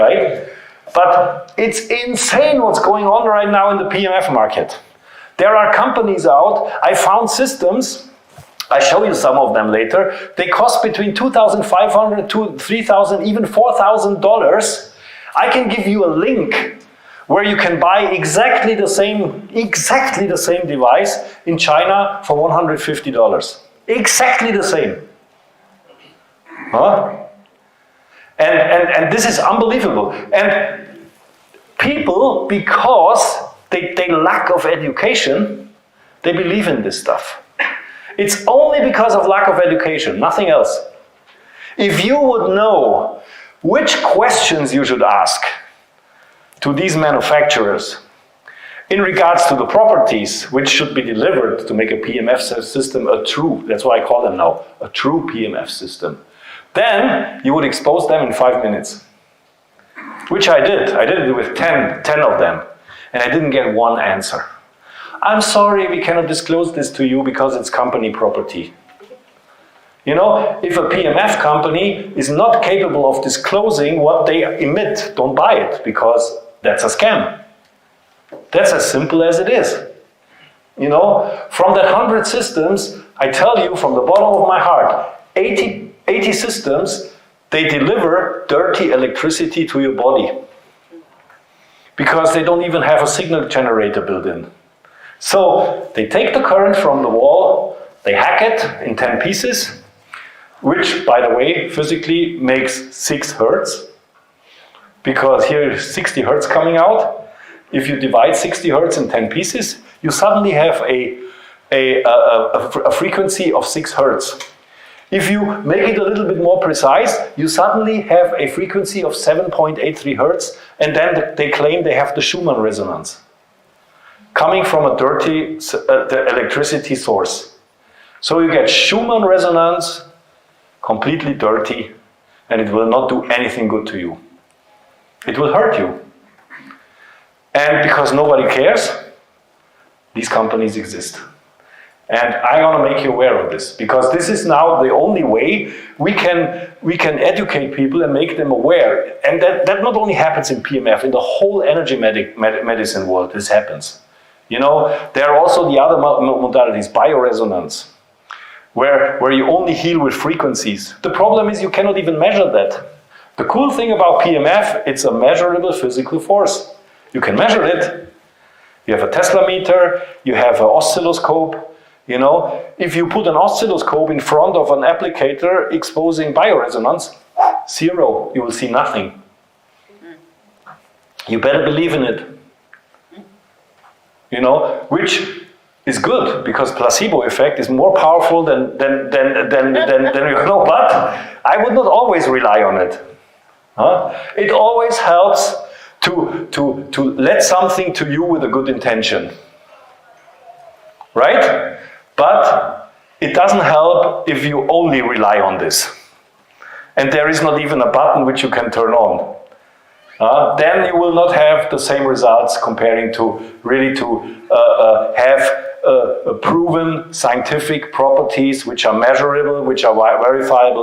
right? But it's insane what's going on right now in the PMF market. There are companies out, I found systems, I show you some of them later, they cost between $2,500 to $3,000, even $4,000. I can give you a link where you can buy exactly the same device in China for $150. Exactly the same. Huh? And this is unbelievable. And people, because they lack of education, they believe in this stuff. It's only because of lack of education, nothing else. If you would know which questions you should ask to these manufacturers in regards to the properties which should be delivered to make a PMF system a true, that's what I call them now, a true PMF system, then you would expose them in 5 minutes. Which I did. I did it with 10 of them. And I didn't get one answer. I'm sorry, we cannot disclose this to you because it's company property. You know, if a PMF company is not capable of disclosing what they emit, don't buy it, because that's a scam. That's as simple as it is. You know, from that 100 systems, I tell you from the bottom of my heart, 80 systems, they deliver dirty electricity to your body. Because they don't even have a signal generator built in. So they take the current from the wall, they hack it in 10 pieces, which, by the way, physically makes 6 hertz. Because here is 60 hertz coming out. If you divide 60 hertz in 10 pieces, you suddenly have a frequency of 6 hertz. If you make it a little bit more precise, you suddenly have a frequency of 7.83 hertz, and then they claim they have the Schumann resonance, coming from a dirty electricity source. So you get Schumann resonance, completely dirty, and it will not do anything good to you. It will hurt you. And because nobody cares, these companies exist. And I want to make you aware of this, because this is now the only way we can educate people and make them aware. And that not only happens in PMF, in the whole energy medicine world, this happens. You know, there are also the other modalities, bioresonance, where you only heal with frequencies. The problem is you cannot even measure that. The cool thing about PMF, it's a measurable physical force. You can measure it. You have a Tesla meter, you have an oscilloscope. You know, if you put an oscilloscope in front of an applicator exposing bioresonance, 0, you will see nothing. You better believe in it. You know, which is good, because placebo effect is more powerful than you know, but I would not always rely on it. Huh? It always helps to let something to you with a good intention. Right? But it doesn't help if you only rely on this. And there is not even a button which you can turn on. Then you will not have the same results comparing to really have proven scientific properties which are measurable, which are verifiable.